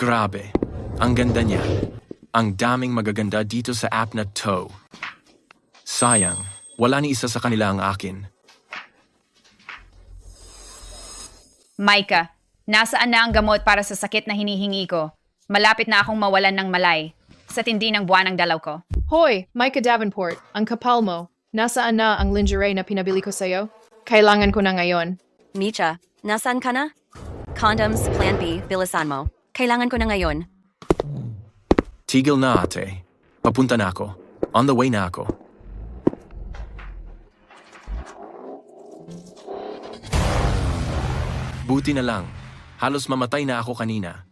Grabe, ang ganda niya. Ang daming magaganda dito sa app na to. Sayang, wala ni isa sa kanila ang akin. Micah, nasaan na ang gamot para sa sakit na hinihingi ko? Malapit na akong mawalan ng malay sa tindi ng buwan ng dalaw ko. Hoy, Micah Davenport, ang kapal mo. Nasaan na ang lingerie na pinabili ko sa'yo? Kailangan ko na ngayon. Micha, nasaan ka na? Condoms, Plan B, bilisan mo. Kailangan ko na ngayon. Tigil na ate. Papunta na ako. On the way na ako. Buti na lang. Halos mamatay na ako kanina.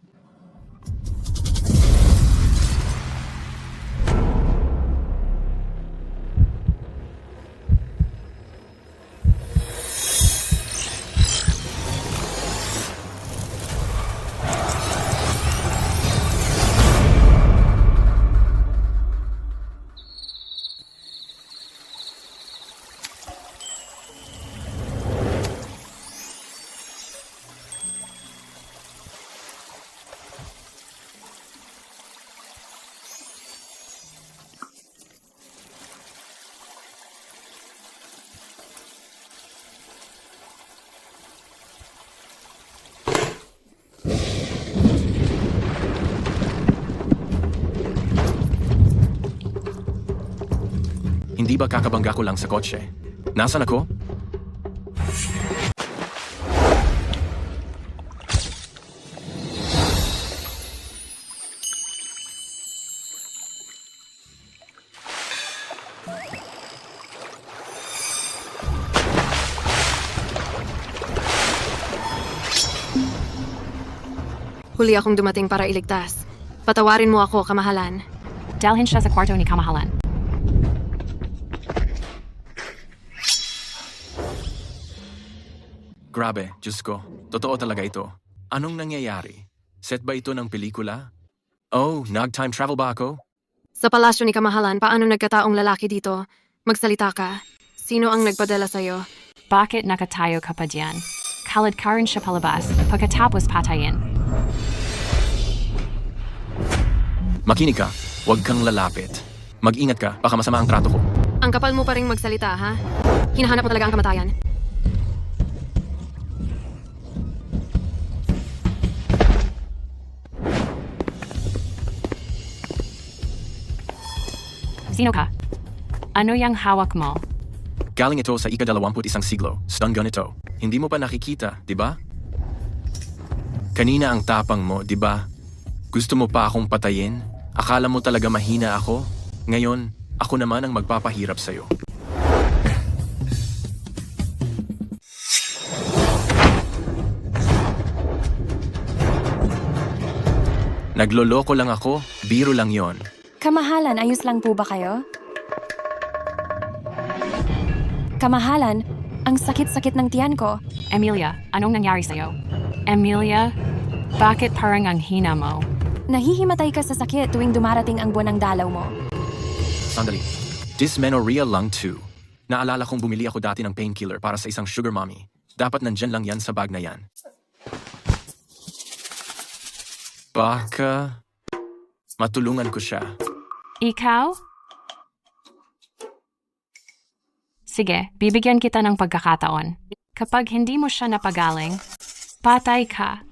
Hindi ba kakabangga ko lang sa kotse? Nasaan ako? Huli akong dumating para iligtas. Patawarin mo ako, kamahalan. Dalhin siya sa kwarto ni Kamahalan. Grabe, Diyos ko. Totoo talaga ito. Anong nangyayari? Set ba ito ng pelikula? Oh, nag-time travel ba ako? Sa palasyo ni Kamahalan, paano nagkataong lalaki dito? Magsalita ka. Sino ang nagpadala sa'yo? Bakit nakatayo ka pa diyan? Kalad ka rin siya palabas, pagkatapos patayin. Makinig ka. Huwag kang lalapit. Mag-ingat ka, baka masama ang trato ko. Ang kapal mo pa rin magsalita, ha? Hinahanap mo talaga ang kamatayan. Sino ka? Ano yang hawak mo? Galing ito sa ika-21 siglo. Stun gun ito. Hindi mo pa nakikita, di ba? Kanina ang tapang mo, di ba? Gusto mo pa akong patayin? Akala mo talaga mahina ako? Ngayon, ako naman ang magpapahirap sa'yo. Nagloloko lang ako, biro lang yon. Kamahalan, ayos lang po ba kayo? Kamahalan, ang sakit-sakit ng tiyan ko. Emilia, anong nangyari sa'yo? Emilia, bakit parang ang hina mo? Nahihimatay ka sa sakit tuwing dumarating ang buwan ng dalaw mo. Sandali. Dysmenorrhea lang 2. Naalala kong bumili ako dati ng painkiller para sa isang sugar mommy. Dapat nandyan lang yan sa bag na yan. Baka matulungan ko siya. Ikaw? Sige, bibigyan kita ng pagkakataon. Kapag hindi mo siya napagaling, patay ka.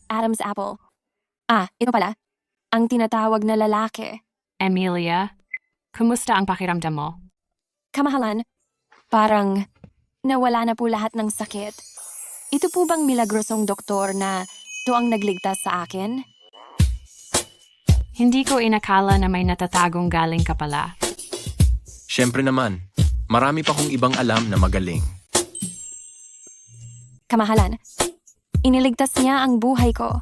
Adam's apple. Ito pala. Ang tinatawag na lalaki. Emilia, kumusta ang pakiramdam mo? Kamahalan, parang nawala na po lahat ng sakit. Ito po bang milagrosong doktor na ito ang nagligtas sa akin? Hindi ko inakala na may natatagong galing ka pala. Siyempre naman, marami pa kong ibang alam na magaling. Kamahalan, iniligtas niya ang buhay ko.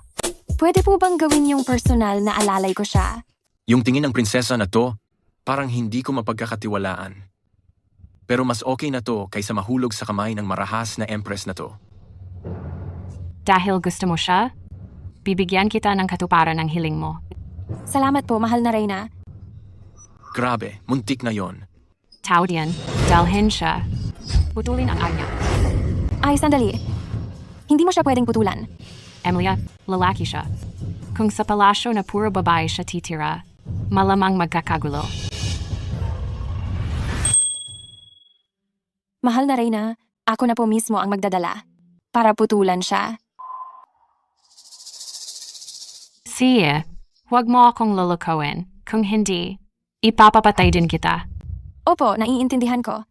Pwede po bang gawin yung personal na alalay ko siya? Yung tingin ng prinsesa na to, parang hindi ko mapagkakatiwalaan. Pero mas okay na to kaysa mahulog sa kamay ng marahas na empress na to. Dahil gusto mo siya, bibigyan kita ng katuparan ng hiling mo. Salamat po, mahal na Reyna. Grabe, muntik na yon. Tao diyan, dalhin siya. Putulin ang anya. Ay, sandali. Hindi mo siya pwedeng putulan. Emilia, lalaki siya. Kung sa palasyo na puro babae siya titira, malamang magkakagulo. Mahal na Reyna, ako na po mismo ang magdadala. Para putulan siya. Sige, huwag mo akong lulukoyin. Kung hindi, ipapapatay din kita. Opo, naiintindihan ko.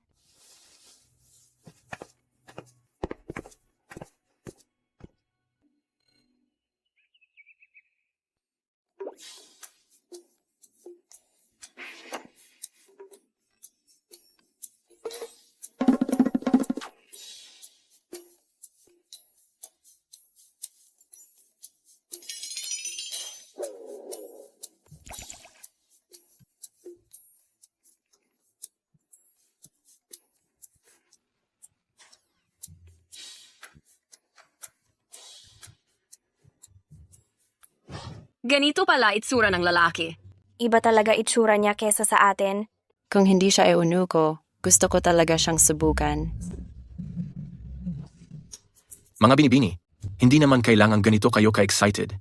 Ganito pala itsura ng lalaki. Iba talaga itsura niya kesa sa atin. Kung hindi siya eunuko, gusto ko talaga siyang subukan. Mga binibini, hindi naman kailangan ganito kayo ka-excited.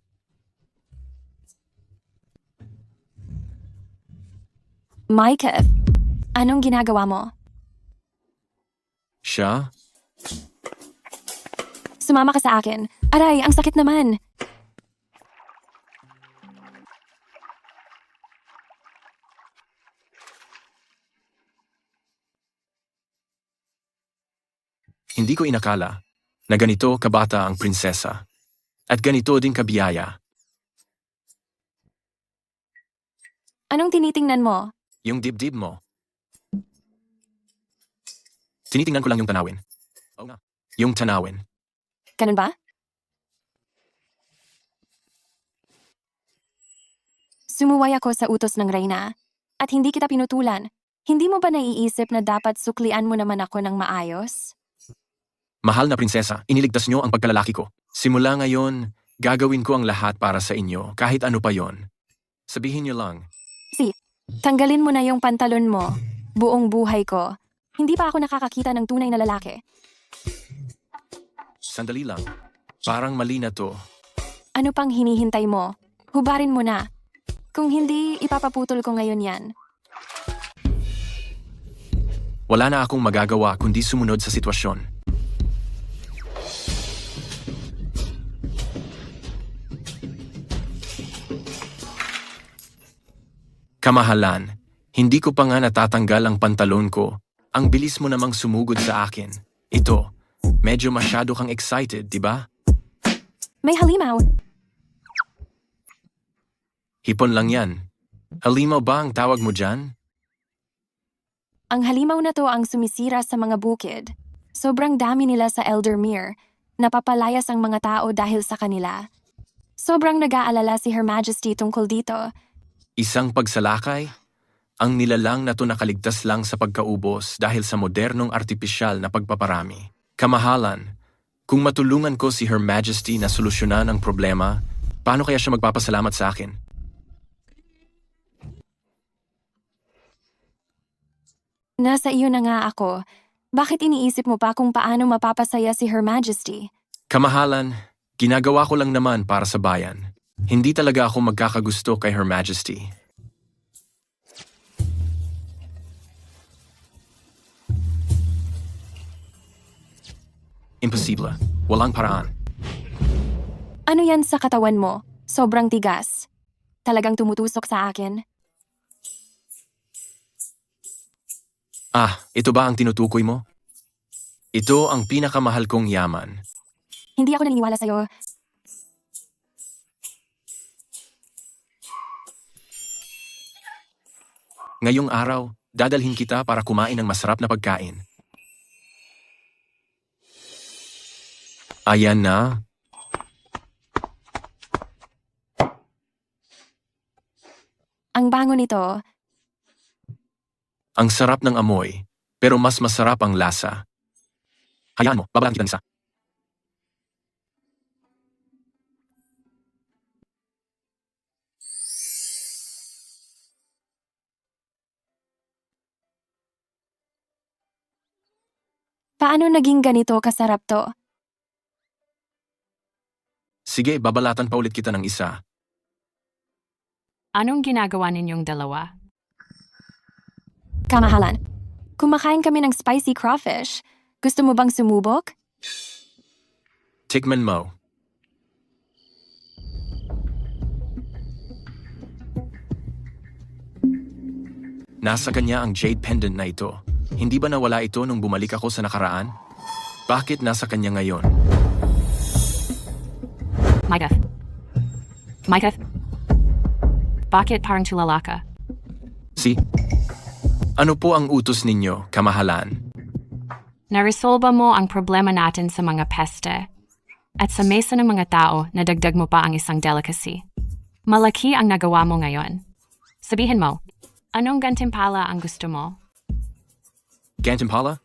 Micah, anong ginagawa mo? Siya? Sumama ka sa akin. Aray, ang sakit naman. Hindi ko inakala na ganito kabata ang prinsesa. At ganito din kabiyaya. Anong tinitingnan mo? Yung dibdib mo. Tinitingnan ko lang yung tanawin. Oo nga. Yung tanawin. Ganun ba? Sumuway ako sa utos ng Reyna. At hindi kita pinutulan. Hindi mo ba naiisip na dapat suklian mo naman ako ng maayos? Mahal na prinsesa, iniligtas niyo ang pagkalalaki ko. Simula ngayon, gagawin ko ang lahat para sa inyo, kahit ano pa yon. Sabihin niyo lang. Tanggalin mo na yung pantalon mo. Buong buhay ko. Hindi pa ako nakakakita ng tunay na lalaki. Sandali lang. Parang mali na to. Ano pang hinihintay mo? Hubarin mo na. Kung hindi, ipapaputol ko ngayon yan. Wala na akong magagawa kundi sumunod sa sitwasyon. Kamahalan, hindi ko pa nga natatanggal ang pantalon ko. Ang bilis mo namang sumugod sa akin. Ito, medyo masyado kang excited, di ba? May halimaw. Hipon lang yan. Halimaw ba ang tawag mo dyan? Ang halimaw na to ang sumisira sa mga bukid. Sobrang dami nila sa Eldermere. Napapalayas ang mga tao dahil sa kanila. Sobrang nag-aalala si Her Majesty tungkol dito. Isang pagsalakay? Ang nilalang na to nakaligtas lang sa pagkaubos dahil sa modernong artipisyal na pagpaparami. Kamahalan, kung matulungan ko si Her Majesty na solusyonan ang problema, paano kaya siya magpapasalamat sa akin? Nasa iyo na nga ako. Bakit iniisip mo pa kung paano mapapasaya si Her Majesty? Kamahalan, ginagawa ko lang naman para sa bayan. Hindi talaga ako magkakagusto kay Her Majesty. Imposible. Walang paraan. Ano yan sa katawan mo? Sobrang tigas. Talagang tumutusok sa akin. Ah, ito ba ang tinutukoy mo? Ito ang pinakamahal kong yaman. Hindi ako naniniwala sa'yo. Ngayong araw, dadalhin kita para kumain ng masarap na pagkain. Ayan na. Ang bango nito. Ang sarap ng amoy, pero mas masarap ang lasa. Hayaan mo, babalaan kita ng isa. Paano naging ganito kasarap to? Sige, babalatan pa ulit kita ng isa. Anong ginagawa ninyong dalawa? Kamahalan. Kumakain kami ng spicy crawfish. Gusto mo bang sumubok? Tikman mo. Nasa kanya ang jade pendant na ito. Hindi ba nawala ito nung bumalik ako sa nakaraan? Bakit nasa kanya ngayon? Micah. Micah. Bakit parang tulala ka? Si? Ano po ang utos ninyo, kamahalan? Naresolba mo ang problema natin sa mga peste. At sa mesa ng mga tao, nadagdag mo pa ang isang delicacy. Malaki ang nagawa mo ngayon. Sabihin mo, anong gantimpala ang gusto mo? Gantimpala?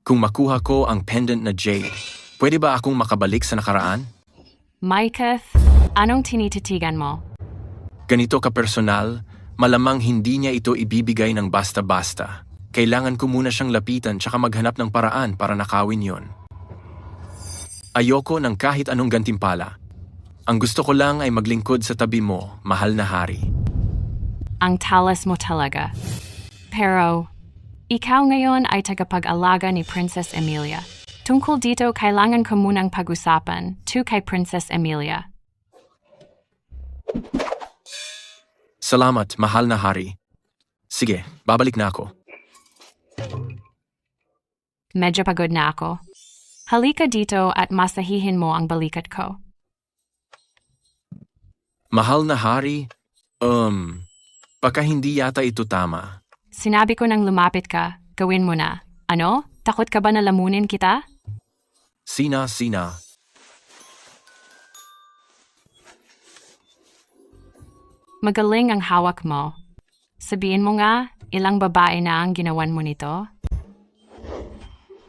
Kung makuha ko ang pendant na jade, pwede ba akong makabalik sa nakaraan? Micah, anong tinititigan mo? Ganito ka-personal, malamang hindi niya ito ibibigay ng basta-basta. Kailangan ko muna siyang lapitan tsaka maghanap ng paraan para nakawin yon. Ayoko ng kahit anong gantimpala. Ang gusto ko lang ay maglingkod sa tabi mo, mahal na hari. Ang talas mo talaga. Pero, ikaw ngayon ay tagapag-alaga ni Princess Emilia. Tungkol dito, kailangan ko munang pag-usapan, kay Princess Emilia. Salamat, mahal na hari. Sige, babalik na ako. Medyo pagod na ako. Halika dito at masahihin mo ang balikat ko. Mahal na hari, baka hindi yata ito tama. Sinabi ko nang lumapit ka, gawin mo na. Ano? Takot ka ba na lamunin kita? Sina. Magaling ang hawak mo. Sabihin mo nga, ilang babae na ang ginawan mo nito?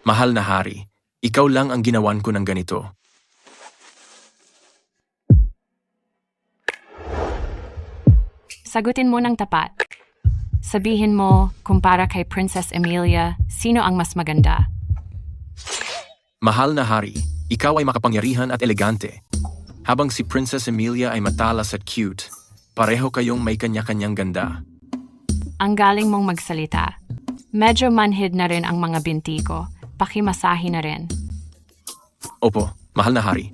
Mahal na hari, ikaw lang ang ginawan ko ng ganito. Sagutin mo ng tapat. Sabihin mo, kumpara kay Princess Emilia, sino ang mas maganda? Mahal na hari, ikaw ay makapangyarihan at elegante. Habang si Princess Emilia ay matalas at cute, pareho kayong may kanya-kanyang ganda. Ang galing mong magsalita. Medyo manhid na rin ang mga binti ko. Pakimasahi na rin. Opo, mahal na hari.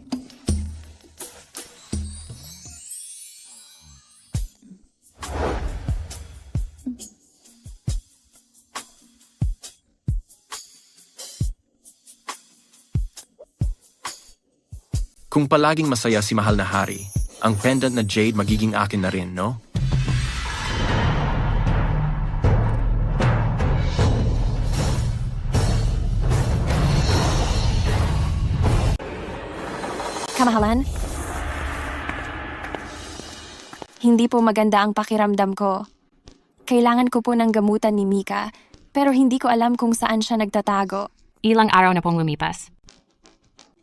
Kung palaging masaya si mahal na hari, ang pendant na jade magiging akin na rin, no? Kamahalan? Hindi po maganda ang pakiramdam ko. Kailangan ko po ng gamutan ni Mika, pero hindi ko alam kung saan siya nagtatago. Ilang araw na pong lumipas.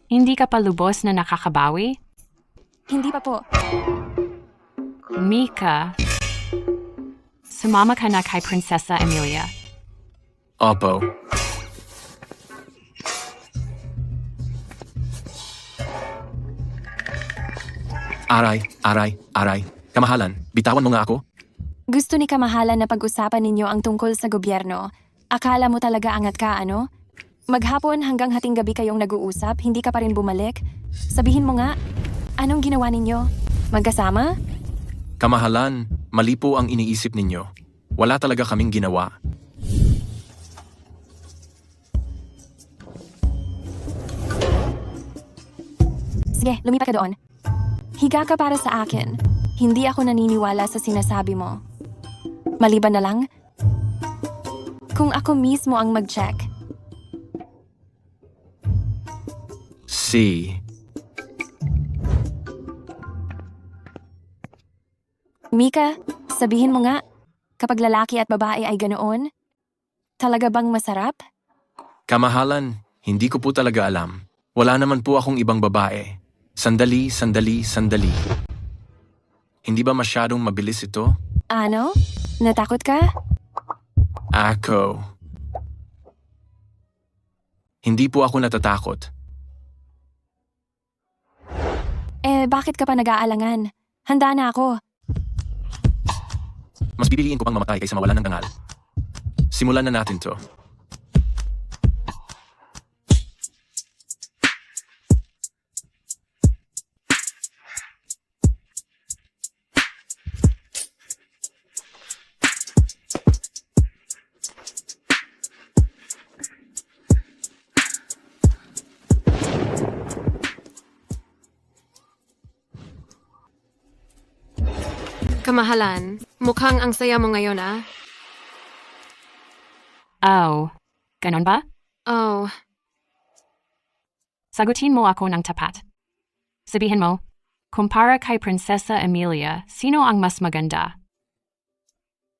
Hindi ka pa lubos na nakakabawi? Hindi pa po. Mika, sumama ka na kay Prinsesa Emilia. Opo. Aray. Kamahalan, bitawan mo nga ako. Gusto ni Kamahalan na pag-usapan ninyo ang tungkol sa gobyerno. Akala mo talaga angat ka, ano? Maghapon hanggang hating gabi kayong nag-uusap, hindi ka pa rin bumalik? Sabihin mo nga, anong ginawa ninyo? Magkasama? Kamahalan, mali po ang iniisip ninyo. Wala talaga kaming ginawa. Sige, lumipat ka doon. Higa ka para sa akin. Hindi ako naniniwala sa sinasabi mo. Maliban na lang, kung ako mismo ang mag-check. Si. Mika, sabihin mo nga, kapag lalaki at babae ay ganoon, talaga bang masarap? Kamahalan, hindi ko po talaga alam. Wala naman po akong ibang babae. Sandali. Hindi ba masyadong mabilis ito? Ano? Natakot ka? Ako. Hindi po ako natatakot. Bakit ka pa nag-aalangan? Handa na ako. Mas pipiliin ko pang mamatay kaysa mawalan ng dangal. Simulan na natin to. Kamahalan, mukhang ang saya mo ngayon ah. Oh, ganon ba? Oh, Sagutin mo ako ng tapat. Sabihin mo, kumpara kay Prinsesa Emilia, sino ang mas maganda?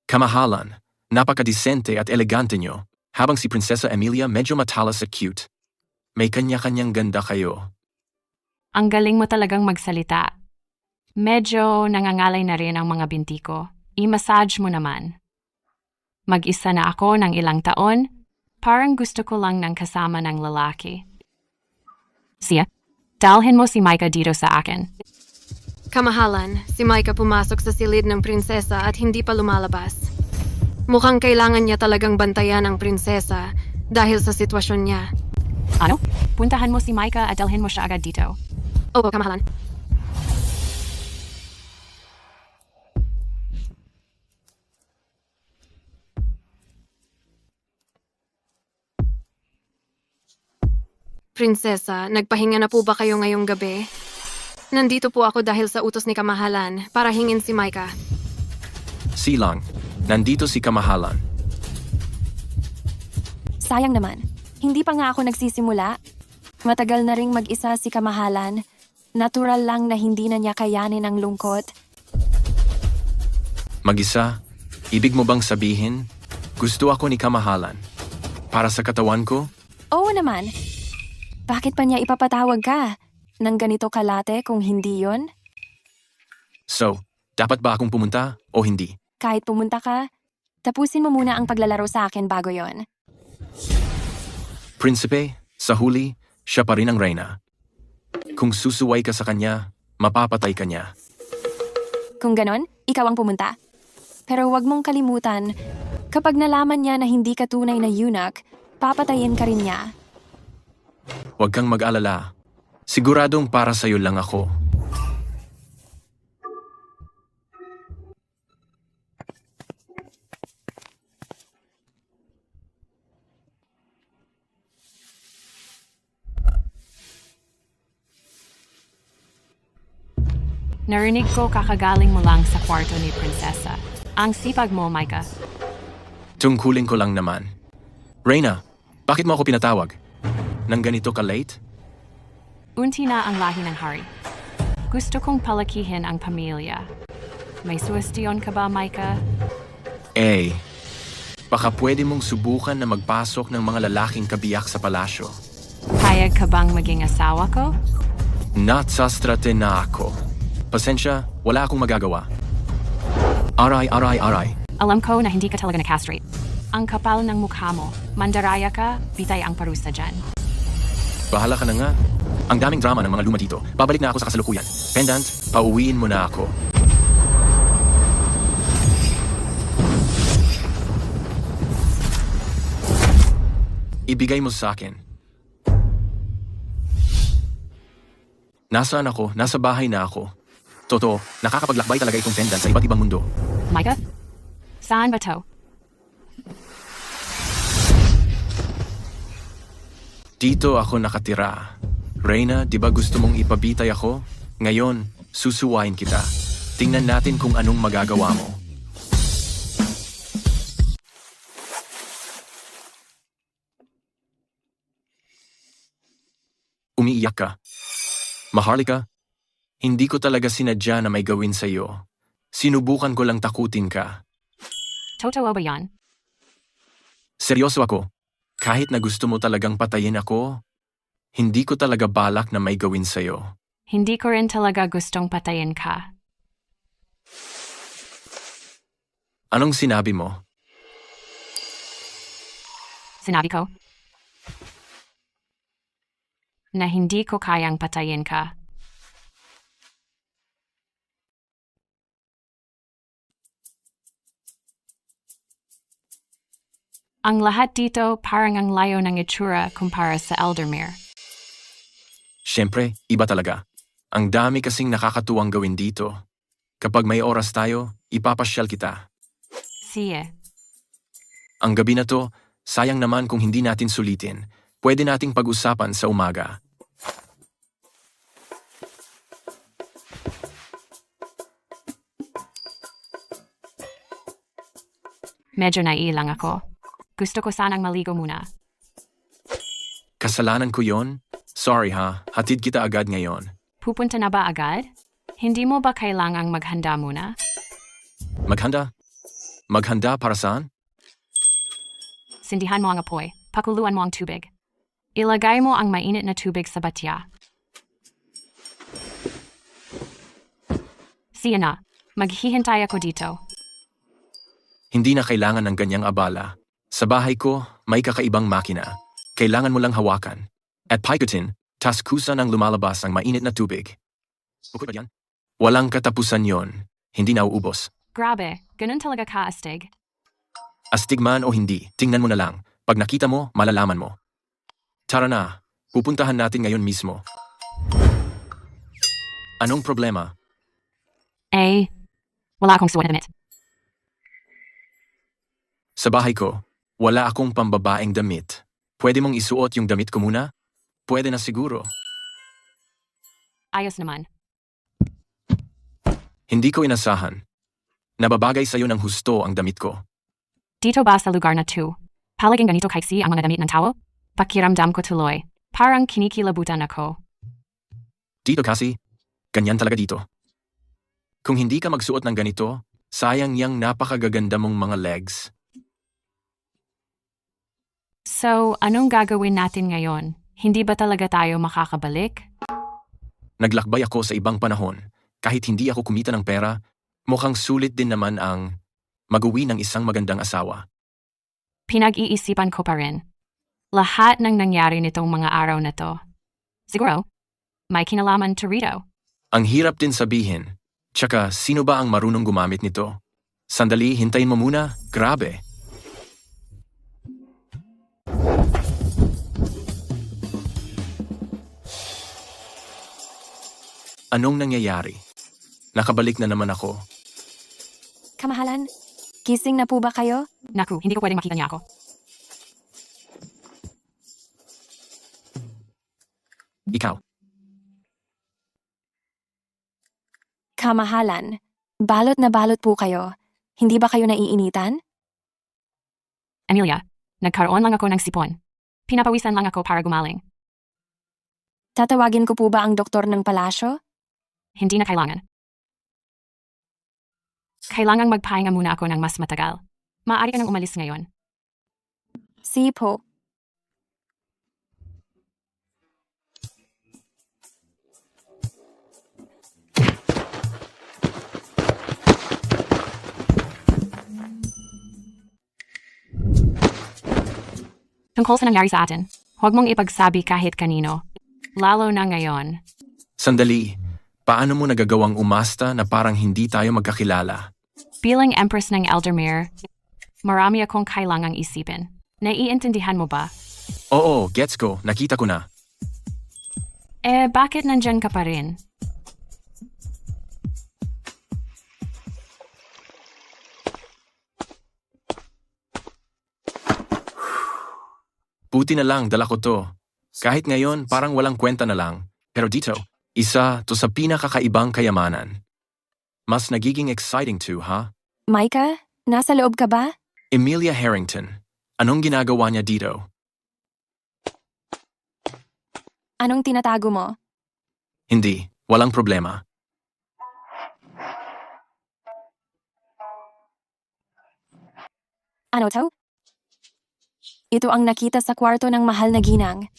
Kamahalan, napakadisente at elegante nyo, habang si Prinsesa Emilia medyo matalas at cute. May kanya-kanyang ganda kayo. Ang galing mo talagang magsalita. Medyo nangangalay na rin ang mga binti ko. I-massage mo naman. Mag-isa na ako ng ilang taon, parang gusto ko lang ng kasama ng lalaki. Siya, dalhin mo si Micah dito sa akin. kamahalan, si Micah pumasok sa silid ng prinsesa at hindi pa lumalabas. Mukhang kailangan niya talagang bantayan ang prinsesa dahil sa sitwasyon niya. Ano? Puntahan mo si Micah at dalhin mo siya agad dito. Opo, kamahalan. Prinsesa, nagpahinga na po ba kayo ngayong gabi? Nandito po ako dahil sa utos ni Kamahalan para hingin si Micah. Silang, nandito si Kamahalan. Sayang naman, hindi pa nga ako nagsisimula. Matagal na ring mag-isa si Kamahalan. Natural lang na hindi na niya kayanin ang lungkot. Mag-isa, ibig mo bang sabihin, gusto ako ni Kamahalan? Para sa katawan ko? Oo naman. Bakit pa niya ipapatawag ka? Nang ganito kalate kung hindi yon? So, dapat ba akong pumunta o hindi? Kahit pumunta ka, tapusin mo muna ang paglalaro sa akin bago yon. Prinsipe, sa huli, siya pa rin ang reyna. Kung susuway ka sa kanya, mapapatay ka niya. Kung ganon, ikaw ang pumunta. Pero huwag mong kalimutan, kapag nalaman niya na hindi ka tunay na eunuch, papatayin ka rin niya. Huwag kang mag-alala. Siguradong para sa'yo lang ako. Narinig ko kakagaling mo lang sa kwarto ni Prinsesa. Ang sipag mo, Micah. Tungkulin ko lang naman. Reyna, bakit mo ako pinatawag? Nang ganito ka-late? Unti na ang lahi ng hari. Gusto kong palakihin ang pamilya. May suwestiyon ka ba, Micah? Baka pwede mong subukan na magpasok ng mga lalaking kabiyak sa palasyo. Payag ka bang maging asawa ko? Natsastrate na ako. Pasensya, wala akong magagawa. Aray. Alam ko na hindi ka talaga na-castrate. Ang kapal ng mukha mo. Mandaraya ka, bitay ang parusa dyan. Bahala ka na nga. Ang daming drama ng mga luma dito. Babalik na ako sa kasalukuyan. Pendant, pauwiin mo na ako. Ibigay mo sa akin. Nasaan ako? Nasa bahay na ako. Totoo, nakakapaglakbay talaga itong pendant sa iba't ibang mundo. Micah? Saan ba to? Dito ako nakatira. Reyna, di ba gusto mong ipabitay ako? Ngayon, Susuwain kita. Tingnan natin kung anong magagawa mo. Umiiyak ka. Maharlika, hindi ko talaga sinadya na may gawin sa'yo. Sinubukan ko lang takutin ka. Totoo ba yan? Seryoso ako. Kahit na gusto mo talagang patayin ako, hindi ko talaga balak na may gawin sa'yo. Hindi ko rin talaga gustong patayin ka. Anong sinabi mo? Sinabi ko na hindi ko kayang patayin ka. Ang lahat dito parang ang layo ng itsura kumpara sa Eldermere. Siyempre, iba talaga. Ang dami kasing nakakatuwang gawin dito. Kapag may oras tayo, ipapasyal kita. Sige. Ang gabi na to, sayang naman kung hindi natin sulitin. Pwede nating pag-usapan sa umaga. Medyo naiilang ako. Gusto ko sanang maligo muna. Kasalanan ko yon? Sorry ha, hatid kita agad ngayon. Pupunta na ba agad? Hindi mo ba kailangang maghanda muna? Maghanda? Maghanda para saan? Sindihan mo ang apoy. Pakuluan mo ang tubig. Ilagay mo ang mainit na tubig sa batya. Siya na. Maghihintay ako dito. Hindi na kailangan ng ganyang abala. Sa bahay ko, may kakaibang makina. Kailangan mo lang hawakan. At paikutin, tas kusa nang lumalabas ang mainit na tubig. Bukod ba yan? Walang katapusan yon. Hindi nauubos. Grabe, ganun talaga kaastig. Astigman o hindi, tingnan mo na lang. Pag nakita mo, malalaman mo. Tara na, pupuntahan natin ngayon mismo. Anong problema? Wala akong suot na damit. Sa bahay ko, wala akong pambabaeng damit. Pwede mong isuot yung damit ko muna? Pwede na siguro. Ayos naman. Hindi ko inasahan. Nababagay sa'yo ng husto ang damit ko. Dito ba sa lugar na to? Palaging ganito kaiksi ang mga damit ng tao? Pakiramdam ko tuloy. Parang kinikilabutan ako. Dito kasi, ganyan talaga dito. Kung hindi ka magsuot ng ganito, sayang yang napakagaganda mong mga legs. So, anong gagawin natin ngayon? Hindi ba talaga tayo makakabalik? Naglakbay ako sa ibang panahon. Kahit hindi ako kumita ng pera, mukhang sulit din naman ang mag-uwi ng isang magandang asawa. Pinag-iisipan ko pa rin. Lahat ng nangyari nitong mga araw na to. Siguro, may kinalaman to rito. Ang hirap din sabihin. Tsaka, sino ba ang marunong gumamit nito? Sandali, hintayin mo muna. Grabe. Anong nangyayari? Nakabalik na naman ako. Kamahalan, gising na po ba kayo? Naku, hindi ko pwedeng makita niya ako. Ikaw. Kamahalan, balot na balot po kayo. Hindi ba kayo naiinitan? Amelia, nagkaroon lang ako ng sipon. Pinapawisan lang ako para gumaling. Tatawagin ko po ba ang doktor ng palasyo? Hindi na kailangan. Kailangang magpahinga muna ako ng mas matagal. Maaari ka nang umalis ngayon. Si po. Tungkol sa nangyari sa atin, huwag mong ipagsabi kahit kanino. Lalo na ngayon. Sandali, paano mo nagagawang umasta na parang hindi tayo magkakilala? Bilang Empress ng Eldermere, marami akong kailangang isipin. Naiintindihan mo ba? Oo, gets ko. Nakita ko na. Bakit nandyan ka pa rin? Buti na lang, dala ko to. Kahit ngayon, parang walang kwenta na lang. Pero dito, Isa to sa pinakakaibang kayamanan. Mas nagiging exciting too, ha? Micah, nasa loob ka ba? Emilia Harrington, anong ginagawa niya dito? Anong tinatago mo? Hindi, walang problema. Ano to? Ito ang nakita sa kwarto ng mahal na ginang.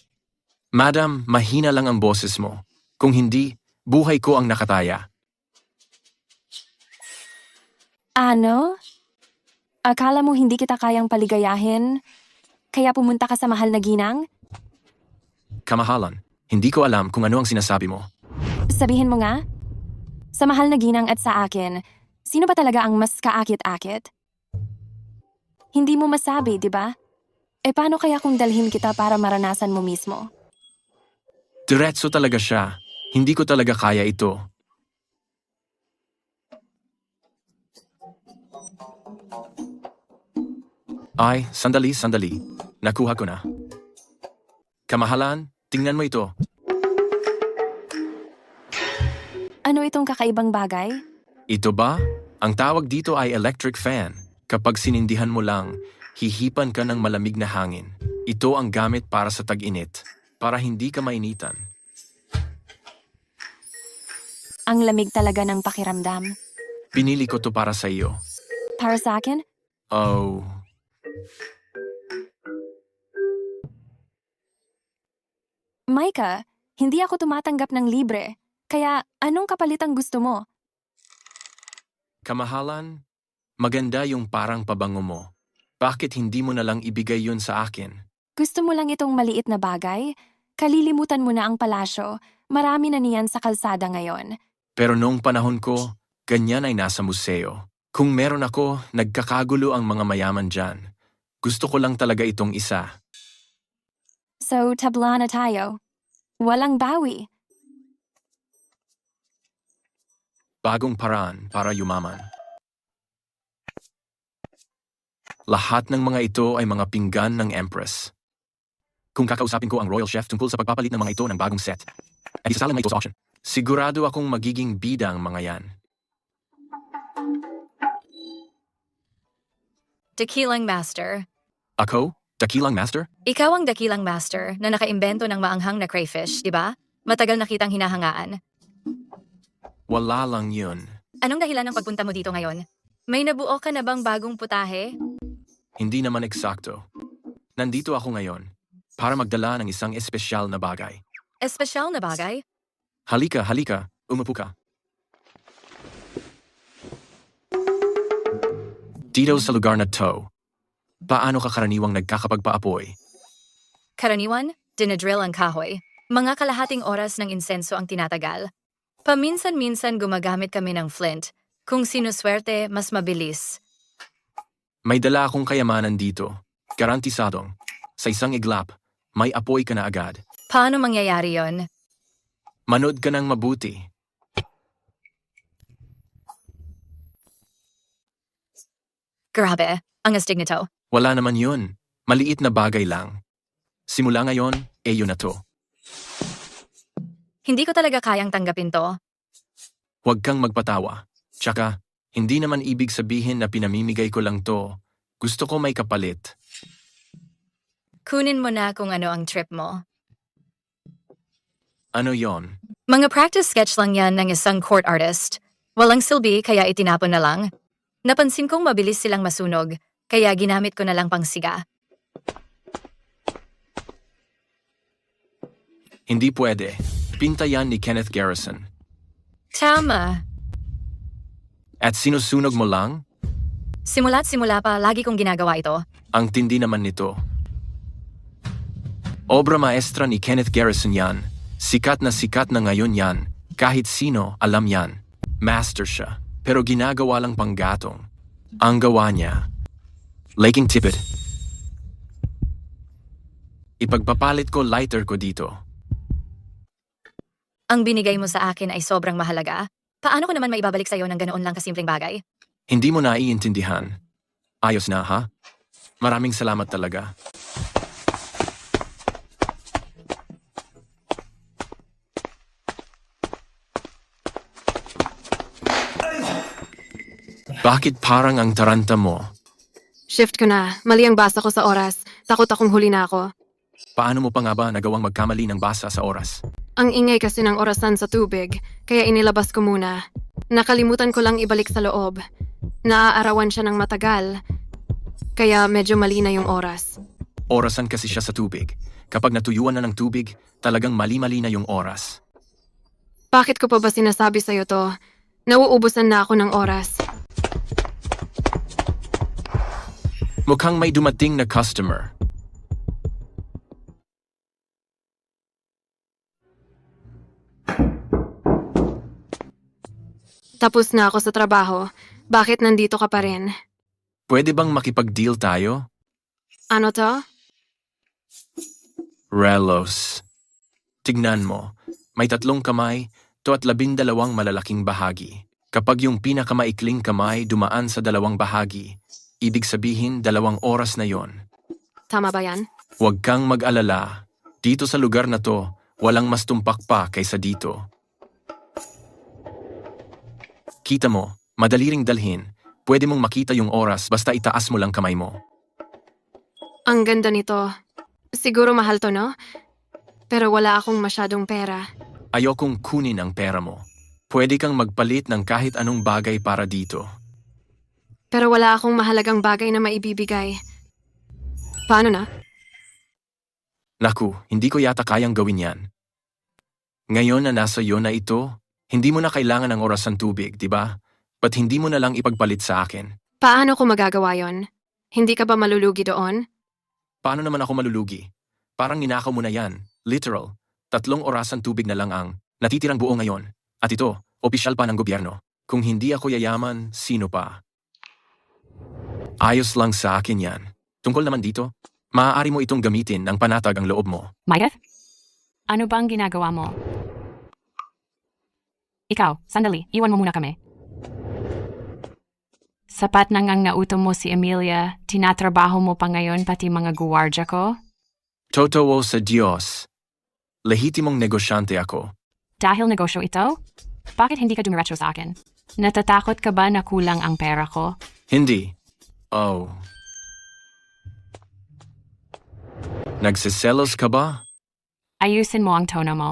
Madam, mahina lang ang boses mo. Kung hindi, buhay ko ang nakataya. Ano? Akala mo hindi kita kayang paligayahin? Kaya pumunta ka sa mahal na ginang? Kamahalan, hindi ko alam kung ano ang sinasabi mo. Sabihin mo nga? Sa mahal na ginang at sa akin, sino ba talaga ang mas kaakit-akit? Hindi mo masabi, di ba? E paano kaya kung dalhin kita para maranasan mo mismo? Diretso talaga siya. Hindi ko talaga kaya ito. Ay, sandali. Nakuha ko na. Kamahalan, tingnan mo ito. Ano itong kakaibang bagay? Ito ba? Ang tawag dito ay electric fan. Kapag sinindihan mo lang, hihipan ka ng malamig na hangin. Ito ang gamit para sa tag-init, para hindi ka mainitan. Ang lamig talaga ng pakiramdam. Pinili ko to para sa iyo. Para sa akin? Oh. Micah, hindi ako tumatanggap ng libre. Kaya anong kapalit ang gusto mo? Kamahalan, maganda yung parang pabango mo. Bakit hindi mo na lang ibigay yun sa akin? Gusto mo lang itong maliit na bagay? Kalilimutan mo na ang palasyo. Marami na niyan sa kalsada ngayon. Pero noong panahon ko, ganyan ay nasa museo. Kung meron ako, nagkakagulo ang mga mayaman dyan. Gusto ko lang talaga itong isa. So, tabla na tayo. Walang bawi. Bagong paraan para yumaman. Lahat ng mga ito ay mga pinggan ng Empress. Kung kakausapin ko ang Royal Chef tungkol sa pagpapalit ng mga ito ng bagong set, ay isasalin mo ito sa auction. Sigurado akong magiging bida ang mga yan. Dakilang Master. Ako? Dakilang Master? Ikaw ang dakilang master na nakaimbento ng maanghang na crayfish, di ba? Matagal na kitang hinahangaan. Wala lang yun. Anong dahilan ng pagpunta mo dito ngayon? May nabuo ka na bang bagong putahe? Hindi naman eksakto. Nandito ako ngayon para magdala ng isang espesyal na bagay. Espesyal na bagay? Halika, umupo ka. Dito sa lugar na to, paano ka karaniwang nagkakapagpaapoy? Karaniwan, dinadrill ang kahoy. Mga kalahating oras ng insenso ang tinatagal. Paminsan-minsan gumagamit kami ng flint. Kung sinuswerte, mas mabilis. May dala akong kayamanan dito. Garantisadong. Sa isang iglap, may apoy ka na agad. Paano mangyayari yon? Manood ka ng mabuti. Grabe, ang astig nito. Wala naman yun. Maliit na bagay lang. Simula ngayon, yun na to. Hindi ko talaga kayang tanggapin to. Huwag kang magpatawa. Tsaka, hindi naman ibig sabihin na pinamimigay ko lang to. Gusto ko may kapalit. Kunin mo na kung ano ang trip mo. Ano yon? Mga practice sketch lang yan ng isang court artist. Walang silbi kaya itinapon na lang. Napansin kong mabilis silang masunog, kaya ginamit ko na lang pang siga. Hindi pwede. Pinta yan ni Kenneth Garrison. Tama. At sinusunog mo lang? Simula't simula pa, lagi kong ginagawa ito. Ang tindi naman nito. Obra maestra ni Kenneth Garrison yan. Sikat na ngayon yan. Kahit sino, alam yan. Master siya. Pero ginagawa lang panggatong. Ang gawa niya. Laking tipid. Ipagpapalit ko lighter ko dito. Ang binigay mo sa akin ay sobrang mahalaga. Paano ko naman maibabalik sa'yo ng ganoon lang kasimpleng bagay? Hindi mo naiintindihan. Ayos na, ha? Maraming salamat talaga. Bakit parang ang taranta mo? Shift ko na. Mali ang basa ko sa oras. Takot akong huli na ako. Paano mo pa nga ba nagawang magkamali ng basa sa oras? Ang ingay kasi ng orasan sa tubig, kaya inilabas ko muna. Nakalimutan ko lang ibalik sa loob. Naaarawan siya ng matagal, kaya medyo mali na yung oras. Orasan kasi siya sa tubig. Kapag natuyuan na ng tubig, talagang mali-mali na yung oras. Bakit ko pa ba sinasabi sa'yo to? Nauubusan na ako ng oras. Mukhang may dumating na customer. Tapos na ako sa trabaho. Bakit nandito ka pa rin? Pwede bang makipag-deal tayo? Ano to? Relos. Tignan mo, may 3 kamay to at 12 malalaking bahagi. Kapag yung pinakamaikling kamay dumaan sa 2 bahagi, ibig sabihin 2 oras na yon. Tama ba yan? Huwag kang mag-alala. Dito sa lugar na to, walang mas tumpak pa kaysa dito. Kita mo, madali ring dalhin. Pwede mong makita yung oras basta itaas mo lang kamay mo. Ang ganda nito. Siguro mahal to, no? Pero wala akong masyadong pera. Ayokong kunin ang pera mo. Pwede kang magpalit ng kahit anong bagay para dito. Pero wala akong mahalagang bagay na maibibigay. Paano na? Naku, hindi ko yata kayang gawin yan. Ngayon na nasa iyo na ito, hindi mo na kailangan ng orasan tubig, di ba? Ba't hindi mo na lang ipagpalit sa akin? Paano ko magagawa yon? Hindi ka ba malulugi doon? Paano naman ako malulugi? Parang ninakaw mo na yan. Literal. 3 orasan tubig na lang ang natitirang buo ngayon. At ito, opisyal pa ng gobyerno. Kung hindi ako yayaman, sino pa? Ayos lang sa akin yan. Tungkol naman dito, maaari mo itong gamitin ng panatag ang loob mo. Micah? Ano bang ginagawa mo? Ikaw, sandali, iwan mo muna kami. Sapat na ngang nauto mo si Emilia, tinatrabaho mo pa ngayon pati mga guwardya ko? Totoo sa Diyos. Lehitimong negosyante ako. Dahil negosyo ito? Bakit hindi ka dumiretso sa akin? Natatakot ka ba na kulang ang pera ko? Hindi. Oh. Nagsiselos ka ba? Ayusin mo ang tono mo.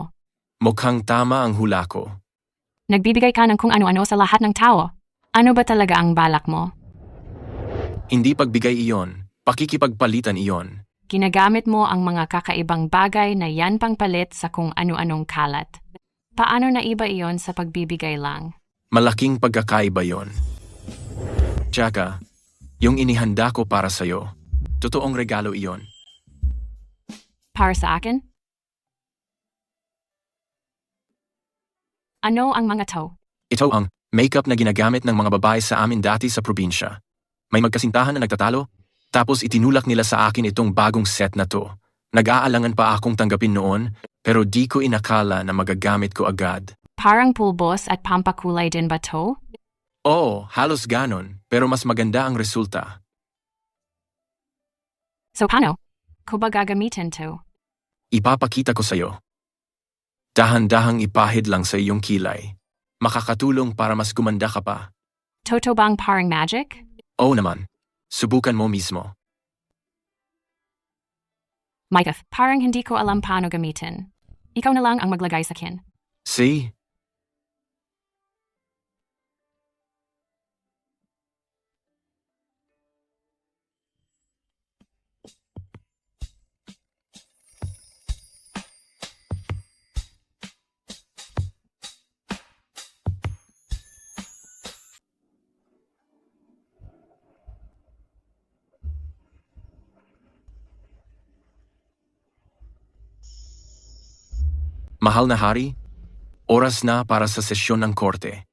Mukhang tama ang hula ko. Nagbibigay ka ng kung ano-ano sa lahat ng tao. Ano ba talaga ang balak mo? Hindi pagbigay iyon. Pakikipagpalitan iyon. Ginagamit mo ang mga kakaibang bagay na yan pang palit sa kung ano-anong kalat. Paano na iba iyon sa pagbibigay lang? Malaking pagkakaiba yon. Tsaka, yung inihanda ko para sa'yo, totoong regalo iyon. Para sa akin? Ano ang mga to? Ito ang makeup na ginagamit ng mga babae sa amin dati sa probinsya. May magkasintahan na nagtatalo, tapos itinulak nila sa akin itong bagong set na to. Nag-aalangan pa akong tanggapin noon, pero di ko inakala na magagamit ko agad. Parang pulbos at pampakulay din ba to? Oo, halos ganon, pero mas maganda ang resulta. So paano? Ko ba gagamitin to? Ipapakita ko sa'yo. Dahan-dahang ipahid lang sa iyong kilay. Makakatulong para mas gumanda ka pa. Toto bang parang magic? Oo naman. Subukan mo mismo. Micah, parang hindi ko alam paano gamitin. Ikaw na lang ang maglagay sa akin. See? Mahal na hari, oras na para sa sesyon ng korte.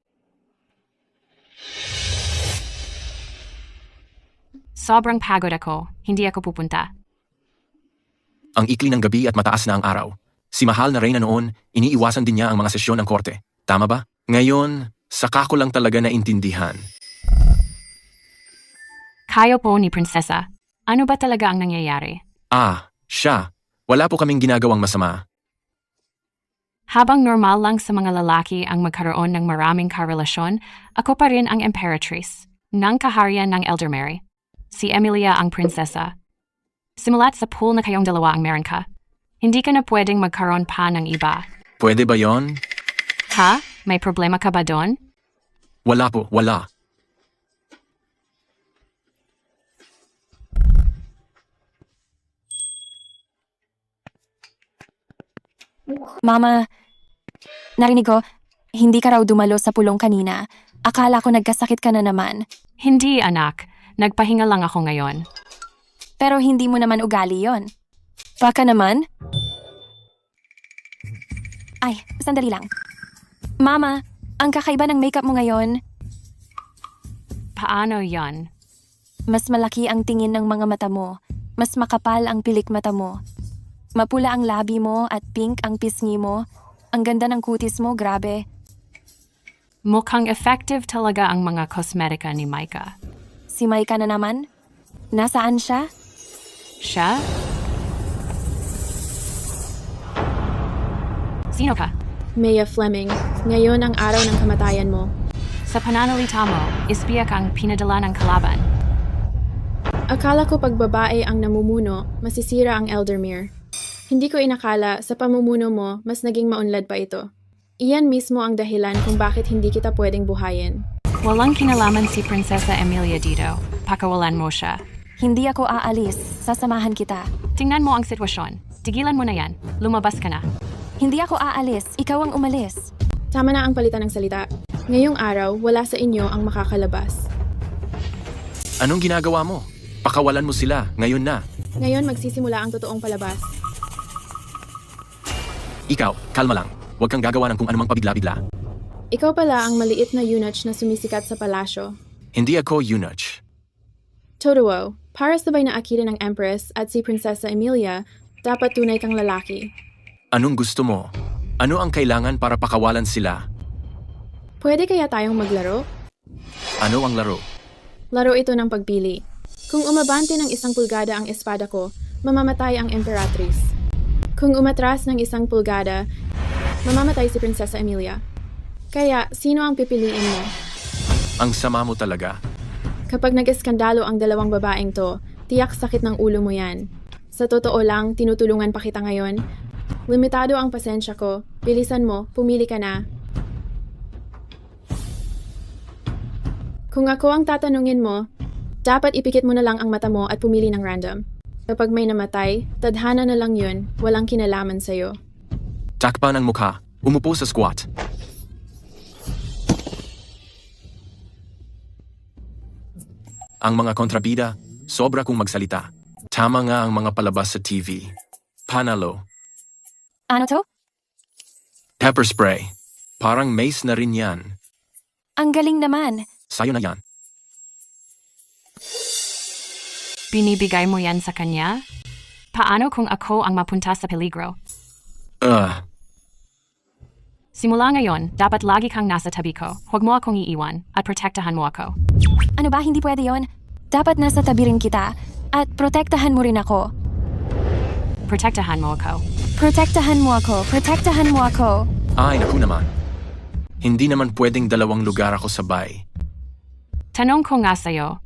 Sobrang pagod ako. Hindi ako pupunta. Ang ikli ng gabi at mataas na ang araw. Si mahal na reyna noon, iniiwasan din niya ang mga sesyon ng korte. Tama ba? Ngayon, saka ko lang talaga naintindihan. Kayo po ni Prinsesa. Ano ba talaga ang nangyayari? Siya. Wala po kaming ginagawang masama. Habang normal lang sa mga lalaki ang magkaroon ng maraming karelasyon, ako pa rin ang Imperatrice. ng kaharian ng Eldermere. Si Emilia ang prinsesa. Simulat sa pool na kayong dalawa ang meron ka. Hindi ka na pwedeng magkaroon pa ng iba. Pwede ba yon? Ha? May problema ka ba doon? Wala po, wala. Mama, narinig ko, hindi ka raw dumalo sa pulong kanina. Akala ko nagkasakit ka na naman. Hindi, anak. Nagpahinga lang ako ngayon. Pero hindi mo naman ugali yon. Baka naman? Ay, sandali lang. Mama, ang kakaiba ng makeup mo ngayon, Paano yon? mas malaki ang tingin ng mga mata mo. Mas makapal ang pilik mata mo. Mapula ang labi mo at pink ang pisngi mo. Ang ganda ng kutis mo, grabe. Mukhang effective talaga ang mga kosmetika ni Micah. Si Maika na naman? Nasaan siya? Siya? Sino ka? Maya Fleming, ngayon ang araw ng kamatayan mo. Sa pananalita mo, ispiya kang pinadala ng kalaban. Akala ko pag babae ang namumuno, masisira ang Eldermere. Hindi ko inakala sa pamumuno mo, mas naging maunlad pa ito. Iyan mismo ang dahilan kung bakit hindi kita pwedeng buhayin. Walang kinalaman si Prinsesa Emilia dito. Pakawalan mo siya. Hindi ako aalis. Sasamahan kita. Tingnan mo ang sitwasyon. Tigilan mo na yan. Lumabas ka na. Hindi ako aalis. Ikaw ang umalis. Tama na ang palitan ng salita. Ngayong araw, wala sa inyo ang makakalabas. Anong ginagawa mo? Pakawalan mo sila, ngayon na. Ngayon magsisimula ang totoong palabas. Ikaw, kalma lang. Huwag kang gagawa ng kung anumang pabigla-bigla. Ikaw pala ang maliit na eunuch na sumisikat sa palasyo. Hindi ako eunuch. Totoo, para sabay na akida ng Empress at si Prinsesa Emilia, dapat tunay kang lalaki. Anong gusto mo? Ano ang kailangan para pakawalan sila? Pwede kaya tayong maglaro? Ano ang laro? Laro ito ng pagpili. Kung umabante ng 1 pulgada ang espada ko, mamamatay ang Emperatrice. Kung umatras ng 1 pulgada, mamamatay si Prinsesa Emilia. Kaya, sino ang pipiliin mo? Ang sama mo talaga. Kapag nag-eskandalo ang dalawang babaeng to, tiyak sakit ng ulo mo yan. Sa totoo lang, tinutulungan pa kita ngayon. Limitado ang pasensya ko. Bilisan mo, pumili ka na. Kung ako ang tatanungin mo, dapat ipikit mo na lang ang mata mo at pumili ng random. Kapag may namatay, tadhana na lang yun, walang kinalaman sa'yo. Takpan ang mukha. Umupo sa squat. Ang mga kontrabida, sobra kung magsalita. Tama nga ang mga palabas sa TV. Panalo. Ano to? Pepper spray. Parang mace na rin yan. Ang galing naman. Sayo na yan. Binibigay mo yan sa kanya? Paano kung ako ang mapunta sa peligro? Simula ngayon, dapat lagi kang nasa tabi ko. Huwag mo akong iiwan at protektahan mo ako. Ano ba, hindi pwede yon? Dapat nasa tabi rin kita. At protektahan mo rin ako. Protektahan mo ako. Protektahan mo ako. Protektahan mo ako. Ay, naku naman. Hindi naman pwedeng dalawang lugar ako sabay. Tanong ko nga sa'yo,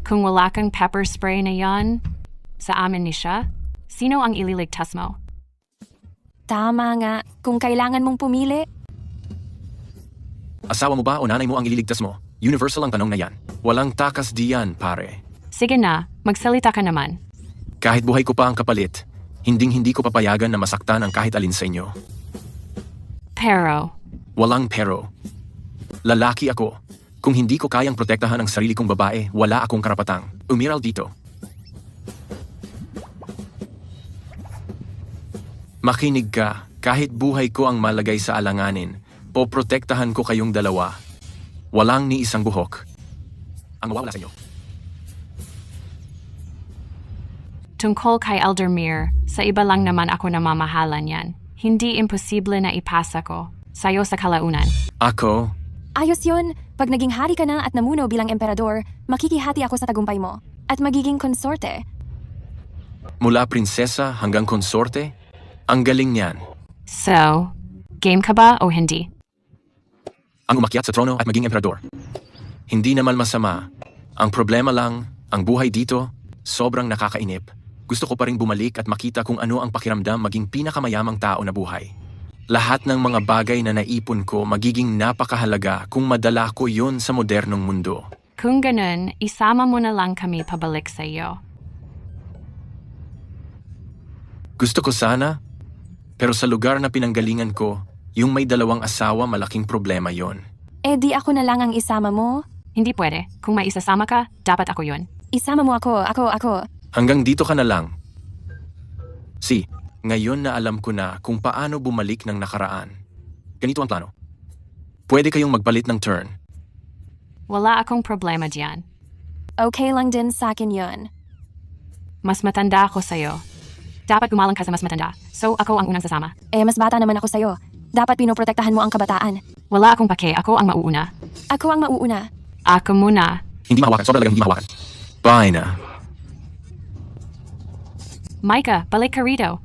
kung wala kang pepper spray na yan, sa amin ni siya, sino ang ililigtas mo? Tama nga. Kung kailangan mong pumili, Asawa mo ba o nanay mo ang ililigtas mo? Universal ang tanong na yan. Walang takas diyan, pare. Sige na, magsalita ka naman. Kahit buhay ko pa ang kapalit, hinding-hindi ko papayagan na masaktan ang kahit alin sa inyo. Pero, Walang pero. Lalaki ako. Kung hindi ko kayang protektahan ang sarili kong babae, wala akong karapatang umiral dito. Makinig ka, kahit buhay ko ang malagay sa alanganin, poprotektahan ko kayong dalawa. Walang ni isang buhok ang mawawala sa inyo. tungkol kay Eldermere, sa iba lang naman ako namamahalan yan. Hindi imposible na ipasa ko sa'yo sa kalaunan. Ako? Ayos yun. Pag naging hari ka na at namuno bilang emperador, makikihati ako sa tagumpay mo. At magiging konsorte. Mula prinsesa hanggang konsorte? Ang galing niyan. So, game ka ba o hindi? Ang umakyat sa trono at maging emperador. Hindi naman masama. Ang problema lang, ang buhay dito, sobrang nakakainip. Gusto ko pa rin bumalik at makita kung ano ang pakiramdam maging pinakamayamang tao na buhay. Lahat ng mga bagay na naipon ko magiging napakahalaga kung madala ko yon sa modernong mundo. Kung ganun, isama mo na lang kami pabalik sa iyo. Gusto ko sana, pero sa lugar na pinanggalingan ko, yung may 2 asawa malaking problema yon. Eh di ako na lang ang isama mo. Hindi pwede. Kung may isasama ka, dapat ako yun. Isama mo ako. Hanggang dito ka na lang. Ngayon na alam ko na kung paano bumalik ng nakaraan. Ganito ang plano. Pwede kayong magpalit ng turn. Wala akong problema diyan. Okay lang din sa akin yun. Mas matanda ako sa'yo. Dapat gumalang ka sa mas matanda. So, ako ang unang sasama. Eh mas bata naman ako sa'yo. Dapat pinoprotektahan mo ang kabataan. Wala akong pake. Ako ang mauuna. Ako ang mauuna. Ako muna. Hindi mahawakan. Sobrang hindi mahawakan. Bye na. Micah, balik ka rito.